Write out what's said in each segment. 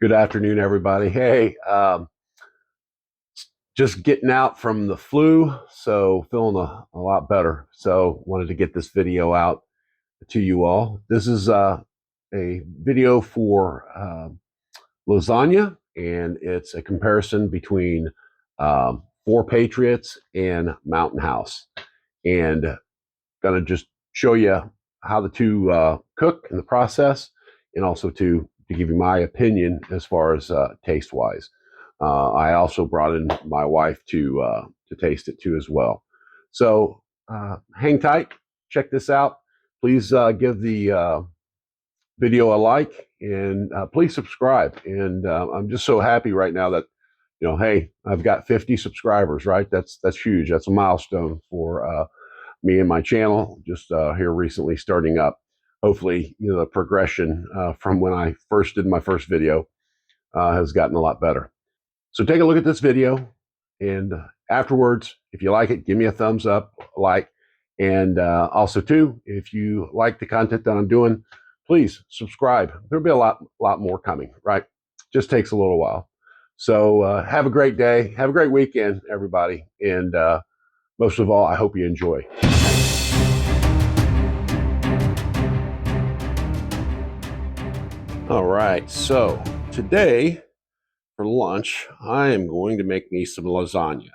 Good afternoon, everybody. Hey, just getting out from the flu, so feeling a lot better. So wanted to get this video out to you all. This is a video for lasagna, and it's a comparison between Four Patriots and Mountain House. And going to just show you how the two cook in the process, and also to give you my opinion as far as taste wise. I also brought in my wife to taste it too as well. So hang tight, check this out. Please give the video a like, and please subscribe. And I'm just so happy right now that hey, I've got 50 subscribers. Right, that's huge. That's a milestone for me and my channel. Just here recently starting up. Hopefully, the progression from when I first did my first video has gotten a lot better. So take a look at this video, and afterwards, if you like it, give me a thumbs up, like, and also too, if you like the content that I'm doing, please subscribe. There'll be a lot more coming. Right, just takes a little while. So have a great day, have a great weekend, everybody, and most of all, I hope you enjoy. All right, so today for lunch, I am going to make me some lasagna.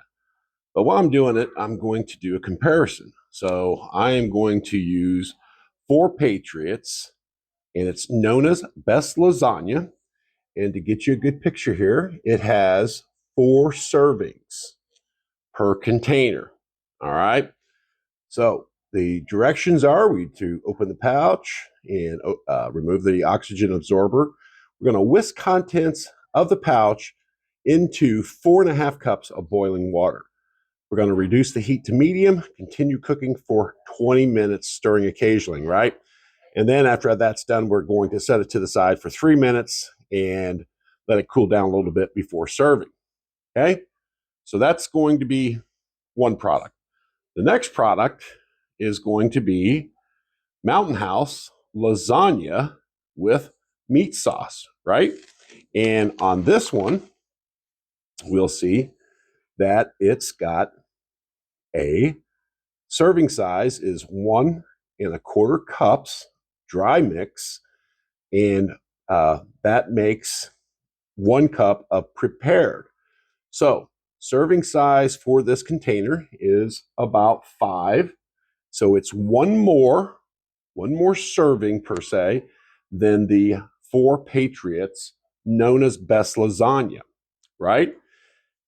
But while I'm doing it, I'm going to do a comparison. So I am going to use Four Patriots, and it's Nonna's Best Lasagna. And to get you a good picture here, it has 4 servings per container. All right. So the directions are we to open the pouch and remove the oxygen absorber. We're going to whisk contents of the pouch into 4.5 cups of boiling water. We're going to reduce the heat to medium, continue cooking for 20 minutes, stirring occasionally, right? And then after that's done, we're going to set it to the side for 3 minutes and let it cool down a little bit before serving. Okay? So that's going to be one product. The next product is going to be Mountain House lasagna with meat sauce, right? And on this one, we'll see that it's got a serving size is 1.25 cups dry mix, and that makes 1 cup of prepared. So serving size for this container is about 5. So it's one more serving per se than the Four Patriots Nonna's Best Lasagna, right?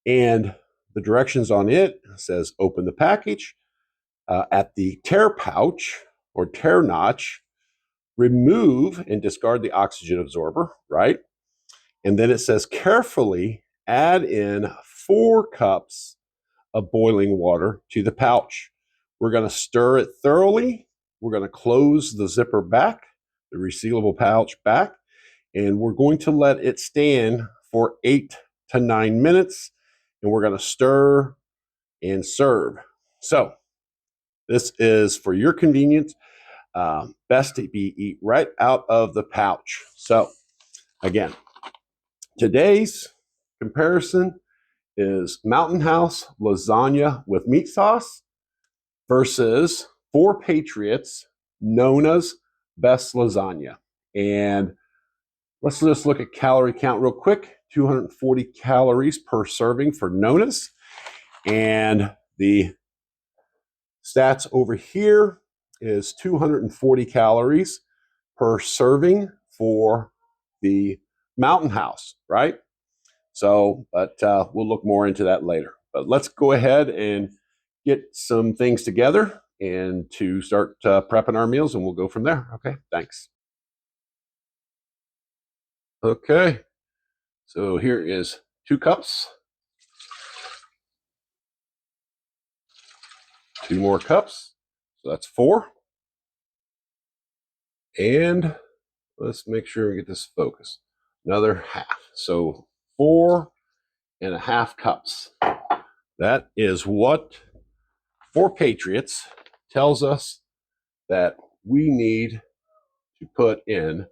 And the directions on it says open the package at the tear pouch or tear notch, remove and discard the oxygen absorber, right? And then it says carefully add in 4 cups of boiling water to the pouch. We're going to stir it thoroughly. We're going to close the zipper back, the resealable pouch back, and we're going to let it stand for 8 to 9 minutes, and we're going to stir and serve. So this is for your convenience. Best to be eat right out of the pouch. So again, today's comparison is Mountain House lasagna with meat sauce versus Four Patriots Nonna's Best Lasagna. And let's just look at calorie count real quick. 240 calories per serving for Nonna's. And the stats over here is 240 calories per serving for the Mountain House, right? So, but we'll look more into that later. But let's go ahead and get some things together and to start prepping our meals, and we'll go from there. Okay, thanks. Okay, so here is 2 cups, 2 more cups, so that's 4. And let's make sure we get this focused. Another half, so 4.5 cups. That is what Four Patriots tells us that we need to put in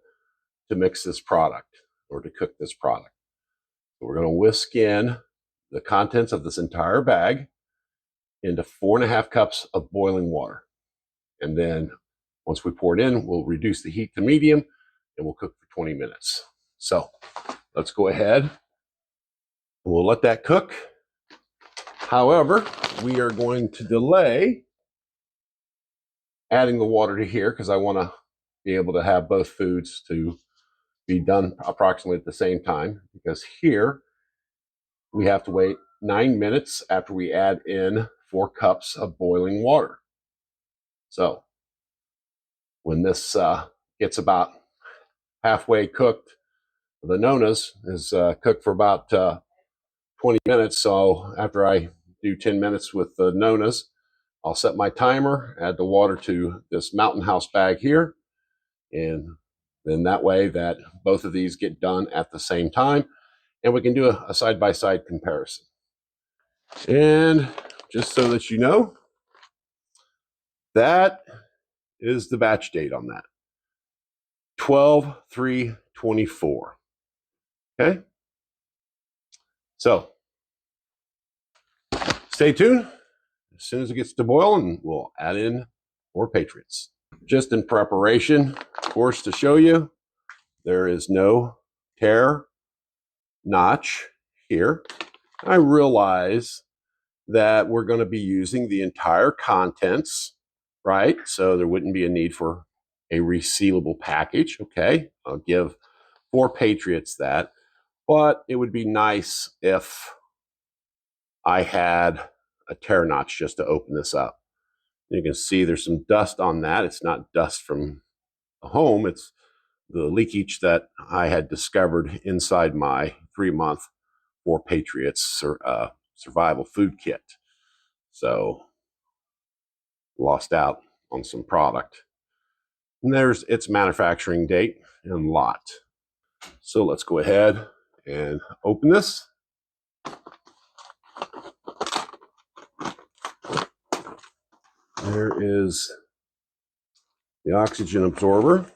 to mix this product. order to cook this product. So we're going to whisk in the contents of this entire bag into 4.5 cups of boiling water. And then once we pour it in, we'll reduce the heat to medium and we'll cook for 20 minutes. So let's go ahead and we'll let that cook. However, we are going to delay adding the water to here because I want to be able to have both foods to be done approximately at the same time, because here we have to wait 9 minutes after we add in 4 cups of boiling water. So when this gets about halfway cooked, the Nonna's is cooked for about 20 minutes. So after I do 10 minutes with the Nonna's, I'll set my timer, add the water to this Mountain House bag here, and then that way that both of these get done at the same time, and we can do a side-by-side comparison. And just so that you know, that is the batch date on that. 12/3/24. Okay? So stay tuned. As soon as it gets to boiling, we'll add in more Patriots. Just in preparation, of course, to show you, there is no tear notch here. I realize that we're going to be using the entire contents, right? So there wouldn't be a need for a resealable package. Okay, I'll give 4 Patriots that, but it would be nice if I had a tear notch just to open this up. You can see there's some dust on that. It's not dust from the home. It's the leakage that I had discovered inside my 3-month 4 Patriots survival food kit. So lost out on some product. And there's its manufacturing date and lot. So let's go ahead and open this. There is the oxygen absorber.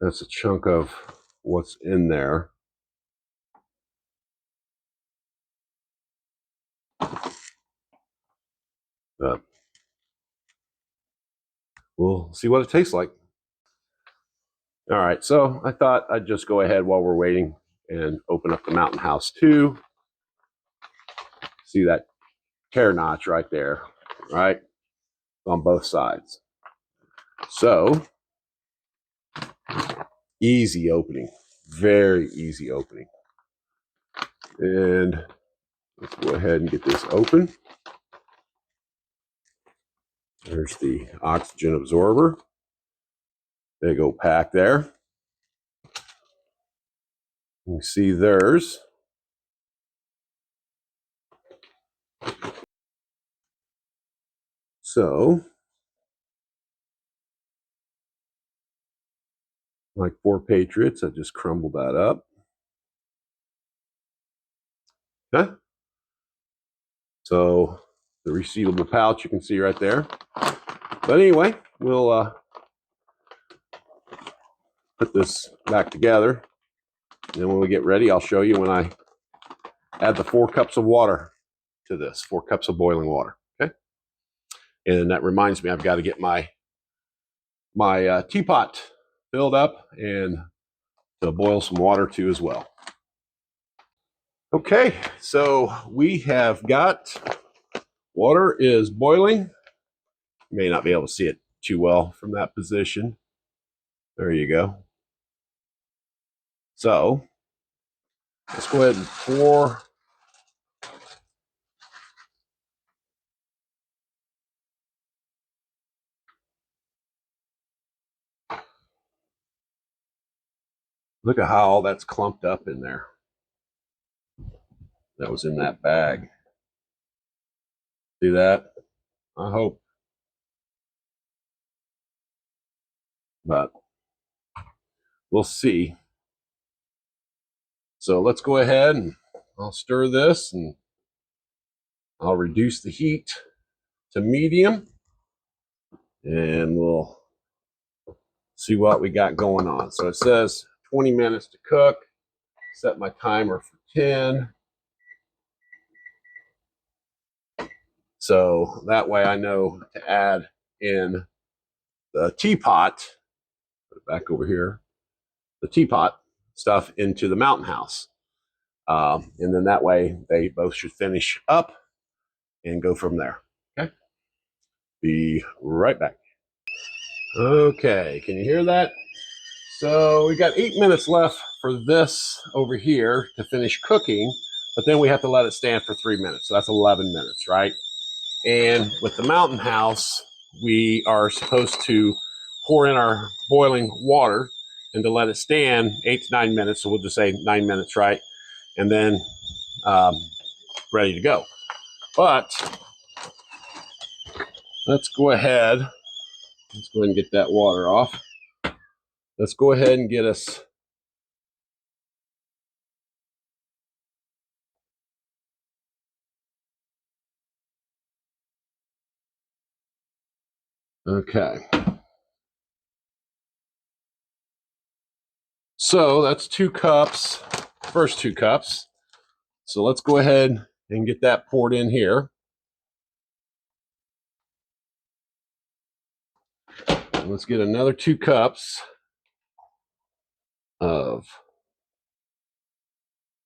That's a chunk of what's in there. But we'll see what it tastes like. All right, so I thought I'd just go ahead while we're waiting and open up the Mountain House 2. See that tear notch right there, right? On both sides. So, easy opening, very easy opening. And let's go ahead and get this open. There's the oxygen absorber. They go pack there. You can see theirs. So, like 4 Patriots, I just crumbled that up. Okay. So, the resealable pouch you can see right there. But anyway, we'll put this back together. And then when we get ready, I'll show you when I add the 4 cups of water to this, 4 cups of boiling water. Okay. And that reminds me, I've got to get my teapot filled up and to boil some water too as well. Okay, so we have got water is boiling. You may not be able to see it too well from that position. There you go. So let's go ahead and pour. Look at how all that's clumped up in there. That was in that bag. See that? I hope. But we'll see. So let's go ahead and I'll stir this and I'll reduce the heat to medium and we'll see what we got going on. So it says 20 minutes to cook. Set my timer for 10. So that way I know to add in the teapot, put it back over here, the teapot stuff into the Mountain House. And then that way they both should finish up and go from there. Okay. Be right back. Okay, can you hear that? So we got 8 minutes left for this over here to finish cooking, but then we have to let it stand for 3 minutes. So that's 11 minutes, right? And with the Mountain House, we are supposed to pour in our boiling water and to let it stand 8 to 9 minutes. So we'll just say 9 minutes, right? And then ready to go. But let's go ahead. Let's go ahead and get that water off. Let's go ahead and get us. Okay. So that's 2 cups, first 2 cups. So let's go ahead and get that poured in here. And let's get another 2 cups of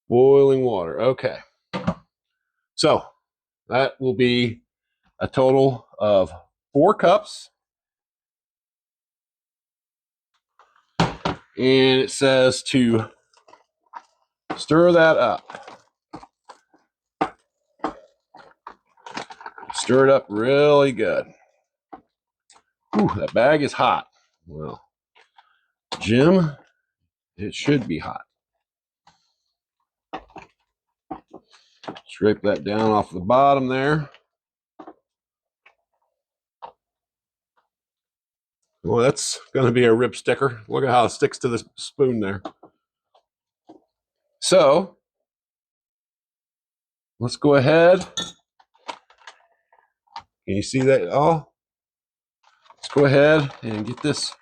boiling water. Okay. So that will be a total of 4 cups. And it says to stir that up. Stir it up really good. Ooh, that bag is hot. Well, Jim, it should be hot. Scrape that down off the bottom there. Well, that's going to be a rib sticker. Look at how it sticks to the spoon there. So let's go ahead. Can you see that? Oh, let's go ahead and get this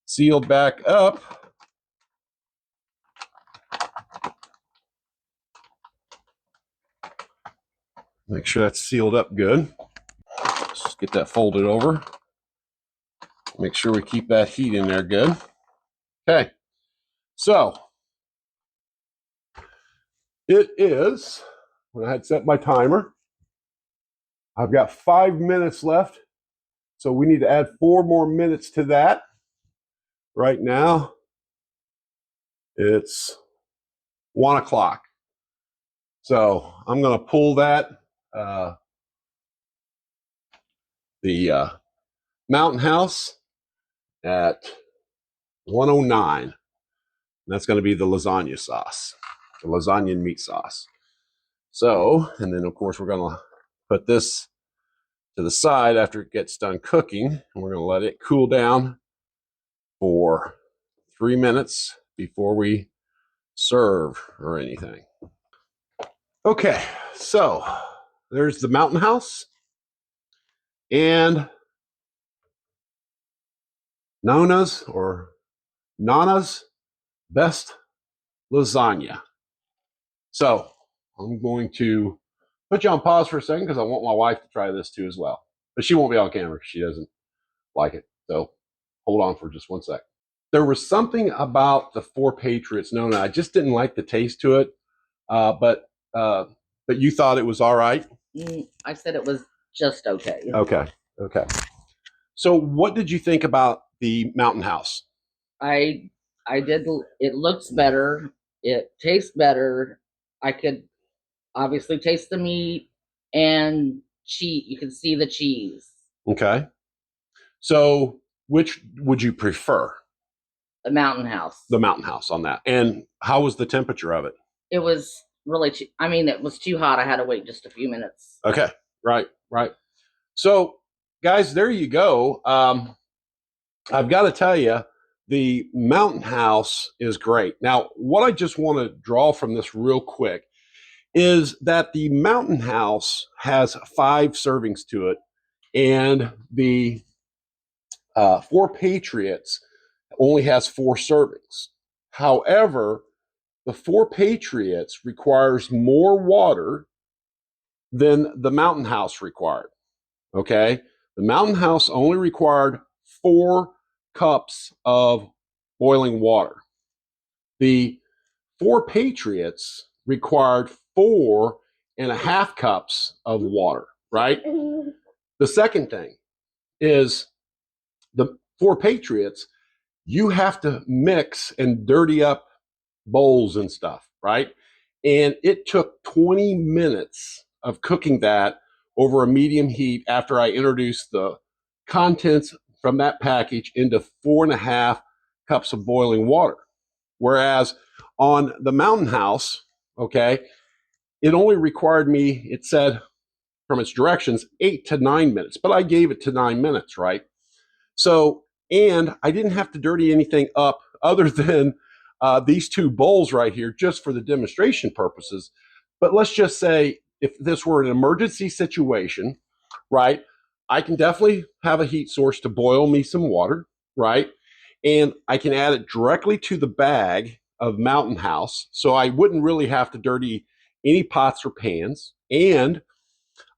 sealed back up. Make sure that's sealed up good. Just get that folded over. Make sure we keep that heat in there good. Okay, so it is, when I had set my timer, I've got 5 minutes left. So we need to add 4 more minutes to that. Right now, it's 1 o'clock. So I'm going to pull that, the Mountain House at 109. That's going to be the lasagna sauce, the lasagna and meat sauce. So, and then of course we're going to put this to the side after it gets done cooking, and we're going to let it cool down for 3 minutes before we serve or anything. Okay, so there's the Mountain House and Nonna's best lasagna. So I'm going to put you on pause for a second because I want my wife to try this too as well. But she won't be on camera. She doesn't like it. So hold on for just 1 sec. There was something about the 4 Patriots Nonna. I just didn't like the taste to it. But you thought it was all right? I said it was just okay. Okay. So what did you think about the Mountain House? I did. It looks better. It tastes better. I could obviously taste the meat and cheese. You can see the cheese. Okay. So which would you prefer? The Mountain House. The Mountain House on that. And how was the temperature of it? It was really it was too hot. I had to wait just a few minutes. Okay. Right. So guys, there you go. I've got to tell you, the Mountain House is great. Now, what I just want to draw from this real quick is that the Mountain House has 5 servings to it, and the 4 Patriots only has 4 servings. However, the Four Patriots requires more water than the Mountain House required. Okay. The Mountain House only required 4 cups of boiling water. The Four Patriots required 4.5 cups of water, right? The second thing is the Four Patriots, you have to mix and dirty up bowls and stuff, right? And it took 20 minutes of cooking that over a medium heat after I introduced the contents from that package into 4.5 cups of boiling water. Whereas on the Mountain House, okay, it only required me, it said from its directions, 8 to 9 minutes, but I gave it to 9 minutes, right? So, and I didn't have to dirty anything up other than these 2 bowls right here, just for the demonstration purposes. But let's just say if this were an emergency situation, right, I can definitely have a heat source to boil me some water, right? And I can add it directly to the bag of Mountain House. So I wouldn't really have to dirty any pots or pans. And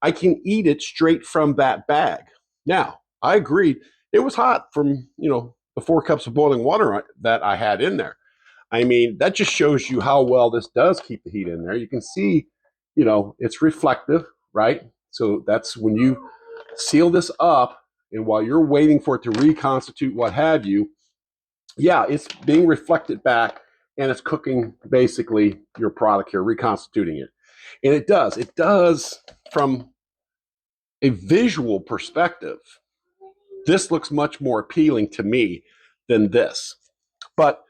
I can eat it straight from that bag. Now, I agree. It was hot from, the 4 cups of boiling water that I had in there. I mean, that just shows you how well this does keep the heat in there. You can see, it's reflective, right? So that's when you seal this up, and while you're waiting for it to reconstitute, what have you, yeah, it's being reflected back and it's cooking basically your product here, reconstituting it. And it does from a visual perspective, this looks much more appealing to me than this. But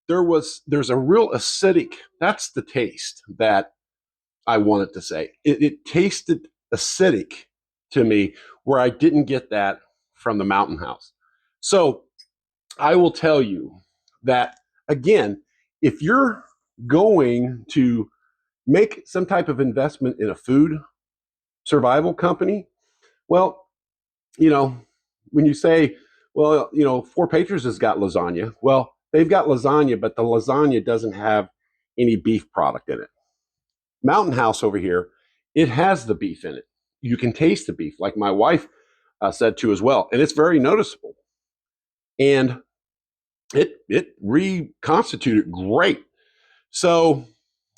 there's a real acidic, that's the taste that I wanted to say. It tasted acidic to me where I didn't get that from the Mountain House. So I will tell you that again, if you're going to make some type of investment in a food survival company, well, you know, when you say, well, Four Patriots has got lasagna. Well, they've got lasagna, but the lasagna doesn't have any beef product in it. Mountain House over here, it has the beef in it. You can taste the beef, like my wife said too as well, and it's very noticeable. And it reconstituted great. So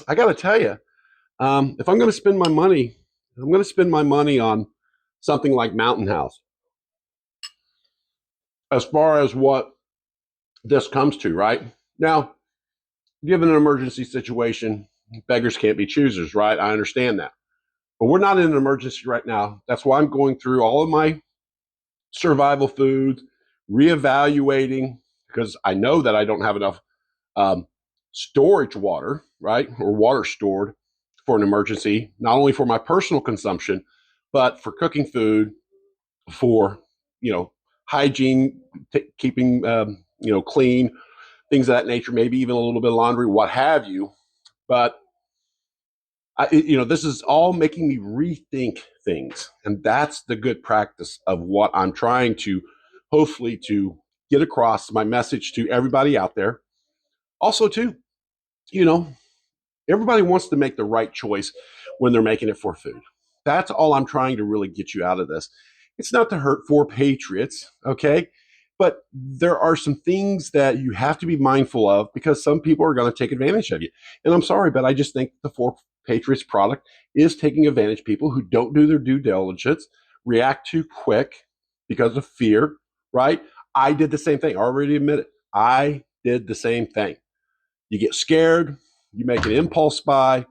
I got to tell you, if I'm going to spend my money, I'm going to spend my money on something like Mountain House. As far as what this comes to, right? Now, given an emergency situation, beggars can't be choosers, right? I understand that. But we're not in an emergency right now. That's why I'm going through all of my survival foods, reevaluating, because I know that I don't have enough storage water, right? Or water stored for an emergency, not only for my personal consumption, but for cooking food, for, hygiene, keeping, clean, things of that nature, maybe even a little bit of laundry, what have you. But this is all making me rethink things, and that's the good practice of what I'm trying to, hopefully, to get across my message to everybody out there. Also, too, you know, everybody wants to make the right choice when they're making it for food. That's all I'm trying to really get you out of this. It's not to hurt Four Patriots, okay? But there are some things that you have to be mindful of because some people are going to take advantage of you. And I'm sorry, but I just think the Four Patriots product is taking advantage of people who don't do their due diligence, react too quick because of fear, right? I did the same thing. I already admit it. I did the same thing. You get scared, you make an impulse buy,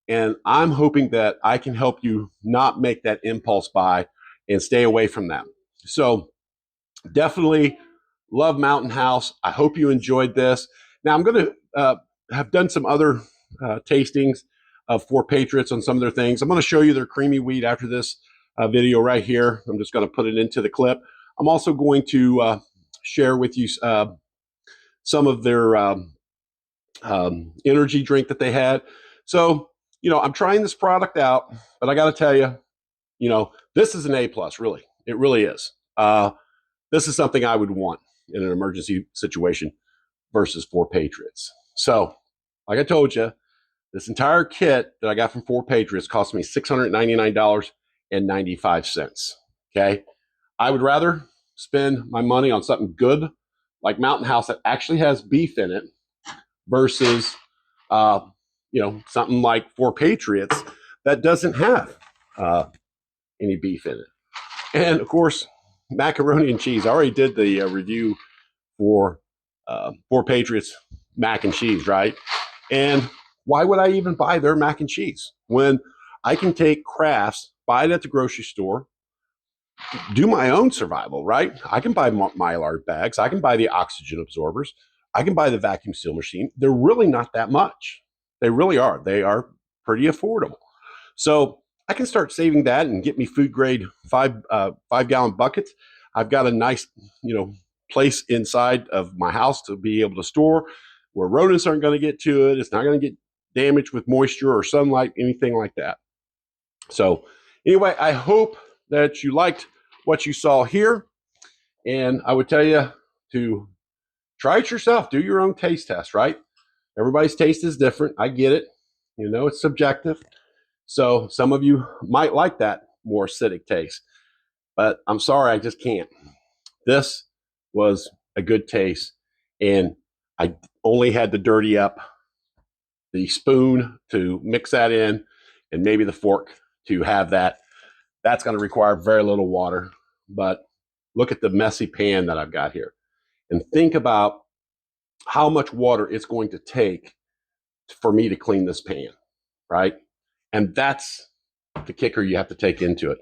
and I'm hoping that I can help you not make that impulse buy and stay away from that. So definitely love Mountain House. I hope you enjoyed this. Now I'm going to have done some other tastings of Four Patriots on some of their things. I'm going to show you their creamy wheat after this video right here. I'm just going to put it into the clip. I'm also going to share with you some of their energy drink that they had. So, I'm trying this product out, but I got to tell you, this is an A plus, really. It really is. This is something I would want. in an emergency situation versus Four Patriots. So, like I told you, this entire kit that I got from Four Patriots cost me $699.95. Okay. I would rather spend my money on something good like Mountain House that actually has beef in it versus, uh, something like Four Patriots that doesn't have any beef in it. And of course, macaroni and cheese. I already did the review for Four Patriots mac and cheese, right? And why would I even buy their mac and cheese when I can take Crafts, buy it at the grocery store, do my own survival, right? I can buy Mylar bags. I can buy the oxygen absorbers. I can buy the vacuum seal machine. They're really not that much. They really are. They are pretty affordable. So I can start saving that and get me food grade 5 gallon buckets. I've got a nice, place inside of my house to be able to store where rodents aren't going to get to it. It's not going to get damaged with moisture or sunlight, anything like that. So anyway, I hope that you liked what you saw here. And I would tell you to try it yourself. Do your own taste test, right? Everybody's taste is different. I get it. It's subjective. So some of you might like that more acidic taste, but I'm sorry, I just can't. This was a good taste, and I only had to dirty up the spoon to mix that in and maybe the fork to have that. That's going to require very little water, but look at the messy pan that I've got here and think about how much water it's going to take for me to clean this pan, right? And that's the kicker you have to take into it.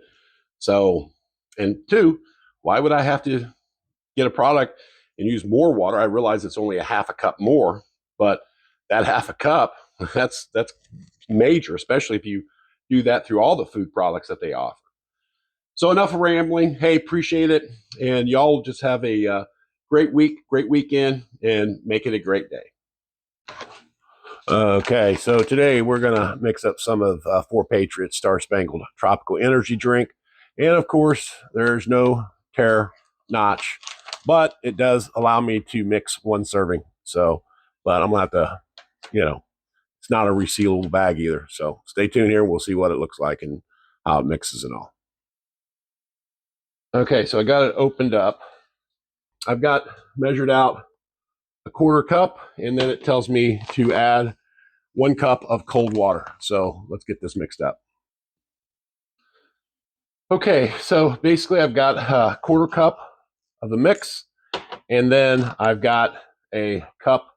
So, and two, why would I have to get a product and use more water? I realize it's only a half a cup more, but that half a cup, that's major, especially if you do that through all the food products that they offer. So enough of rambling. Hey, appreciate it. And y'all just have a great week, great weekend, and make it a great day. Okay, so today we're going to mix up some of Four Patriots Star Spangled Tropical Energy Drink. And of course, there's no tear notch, but it does allow me to mix one serving. So, but I'm going to have to, it's not a resealable bag either. So stay tuned here. We'll see what it looks like and how it mixes and all. Okay, so I got it opened up. I've got measured out a quarter cup, and then it tells me to add 1 cup of cold water. So let's get this mixed up. Okay, so basically I've got a quarter cup of the mix, and then I've got a cup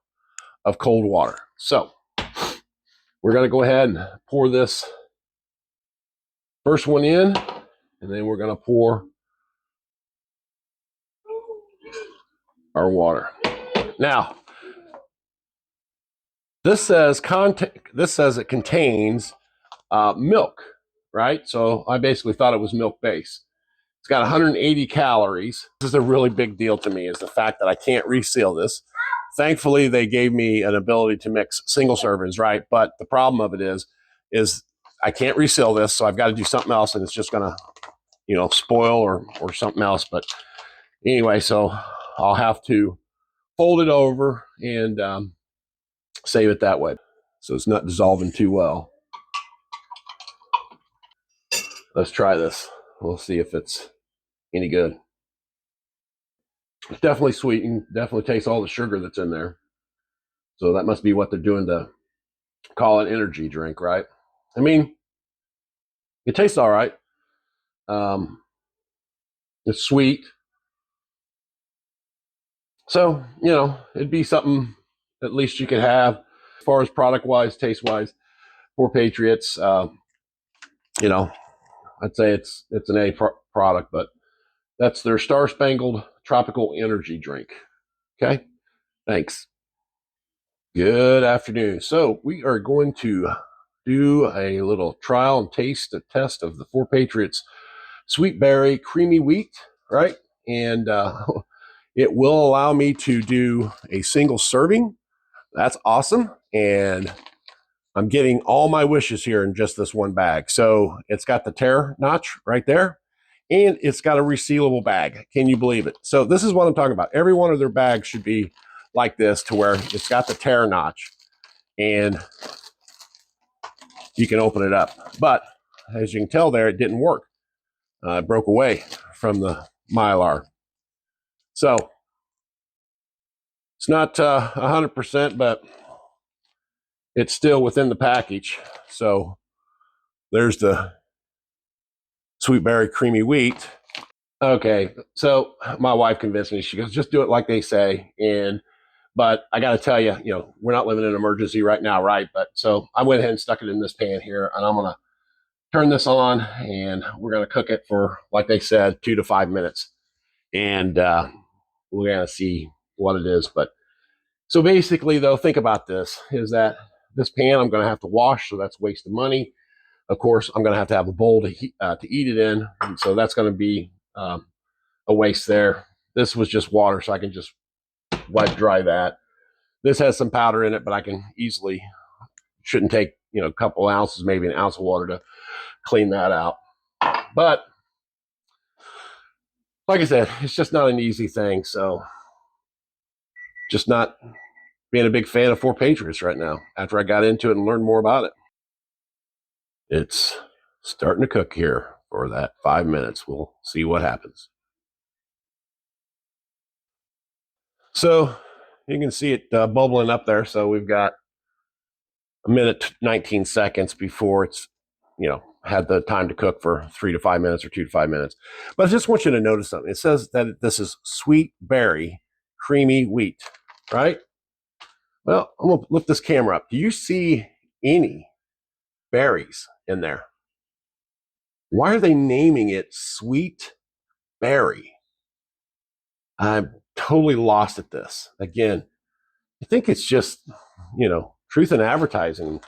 of cold water. So we're going to go ahead and pour this first one in, and then we're going to pour our water. Now, this says it contains milk, right? So I basically thought it was milk based. It's got 180 calories. This is a really big deal to me, is the fact that I can't reseal this. Thankfully, they gave me an ability to mix single servings, right? But the problem of it is I can't reseal this, so I've got to do something else, and it's just gonna, spoil or something else. But anyway, so I'll have to fold it over and save it that way, so it's not dissolving too well. Let's try this. We'll see if it's any good. It's definitely sweetened. Definitely tastes all the sugar that's in there. So that must be what they're doing to call it energy drink, right? I mean, it tastes all right. It's sweet. So, it'd be something at least you could have as far as product wise, taste wise, for Patriots. I'd say it's an product, but that's their Star Spangled Tropical Energy Drink. Okay, thanks. Good afternoon. So we are going to do a little trial and taste a test of the Four Patriots Sweet Berry Creamy Wheat, right? And it will allow me to do a single serving. That's awesome. And I'm getting all my wishes here in just this one bag. So it's got the tear notch right there. and it's got a resealable bag. Can you believe it? So this is what I'm talking about. Every one of their bags should be like this, to where it's got the tear notch and you can open it up. But as you can tell there, it didn't work. It broke away from the Mylar. So it's not 100%, but it's still within the package. So there's the sweet berry creamy wheat. Okay, so my wife convinced me. She goes, just do it like they say. But I got to tell you, we're not living in an emergency right now, right? But so I went ahead and stuck it in this pan here, and I'm gonna turn this on, and we're gonna cook it for, like they said, 2 to 5 minutes, and we're gonna see what it is. But so basically, though, think about this: is that this pan I'm gonna have to wash, so that's a waste of money. Of course, I'm gonna have to have a bowl to eat it in, and so that's gonna be a waste there. This was just water, so I can just wipe dry that. This has some powder in it, but I can easily, shouldn't take, a couple ounces, maybe an ounce of water to clean that out. But like I said, it's just not an easy thing. So just not being a big fan of Four Patriots right now after I got into it and learned more about it. It's starting to cook here for that 5 minutes. We'll see what happens. So you can see it bubbling up there. So we've got a minute 19 seconds before it's had the time to cook for 3 to 5 minutes or 2 to 5 minutes. But I just want you to notice something. It says that this is sweet berry creamy wheat, right? Well, I'm gonna lift this camera up. Do you see any berries in there? Why are they naming it sweet berry? I'm totally lost at this. Again, I think it's just truth in advertising.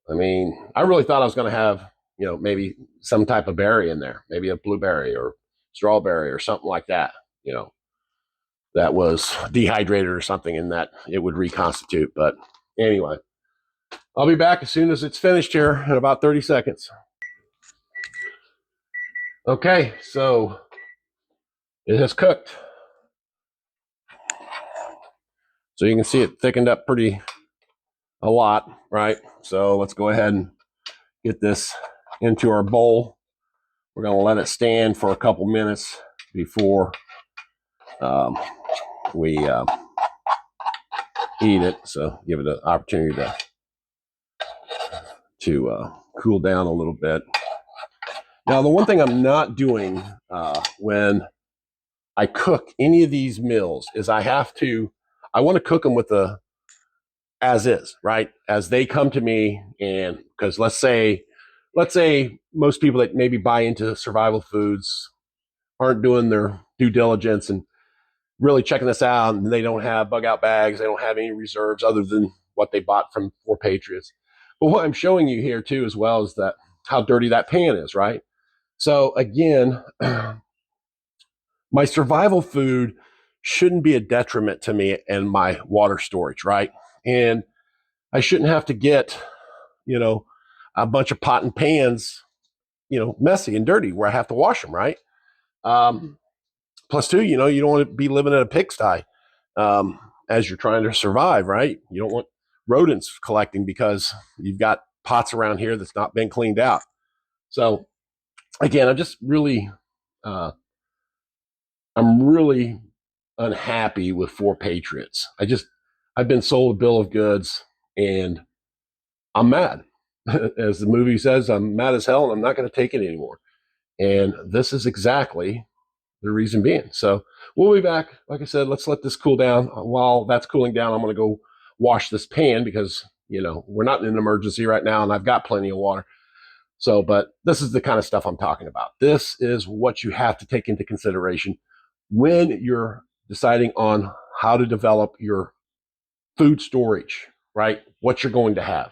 I mean, I really thought I was going to have, maybe some type of berry in there, maybe a blueberry or strawberry or something like that, that was dehydrated or something, and that it would reconstitute. But anyway, I'll be back as soon as it's finished here in about 30 seconds. Okay, so it has cooked. So you can see it thickened up pretty a lot, right? So let's go ahead and get this into our bowl. We're going to let it stand for a couple minutes before we eat it. So give it an opportunity to cool down a little bit. Now, the one thing I'm not doing when I cook any of these meals is I want to cook them with the as is, right? As they come to me. And because let's say most people that maybe buy into survival foods aren't doing their due diligence and really checking this out, and they don't have bug out bags, they don't have any reserves other than what they bought from Four Patriots. But what I'm showing you here too, as well, is that how dirty that pan is, right? So again, my survival food shouldn't be a detriment to me and my water storage, right? And I shouldn't have to get, a bunch of pot and pans, messy and dirty where I have to wash them, right? Plus, two, you don't want to be living in a pigsty as you're trying to survive, right? You don't want rodents collecting because you've got pots around here that's not been cleaned out. So, again, uh, I'm really unhappy with Four Patriots. I've been sold a bill of goods, and I'm mad. As the movie says, I'm mad as hell, and I'm not going to take it anymore. And this is exactly the reason being. So we'll be back. Like I said, let's let this cool down. While that's cooling down, I'm going to go wash this pan because, we're not in an emergency right now, and I've got plenty of water. So, but this is the kind of stuff I'm talking about. This is what you have to take into consideration when you're deciding on how to develop your food storage, right? What you're going to have.